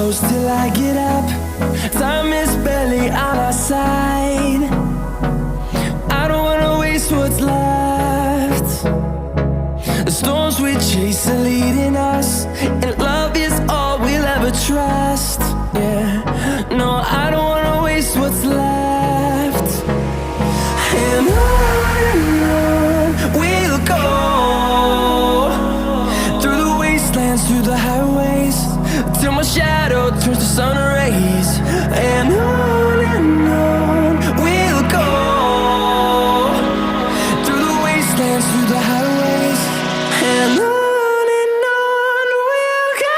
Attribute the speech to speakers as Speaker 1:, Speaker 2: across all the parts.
Speaker 1: close till I get up. Time is barely on our side. I don't wanna waste what's left. The storms we chase are leading us, and love is all we'll ever trust. Yeah, no, I don't wanna waste what's left. And on we'll go, through the wastelands, through the highways, till my shadow turns to sun rays. And on we'll go, through the wastelands, through the highways, and on we'll go.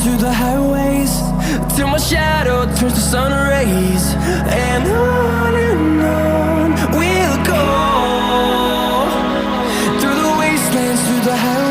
Speaker 1: Through the highways, till my shadow turns to sun rays. And on we'll go, through the wastelands, through the highways.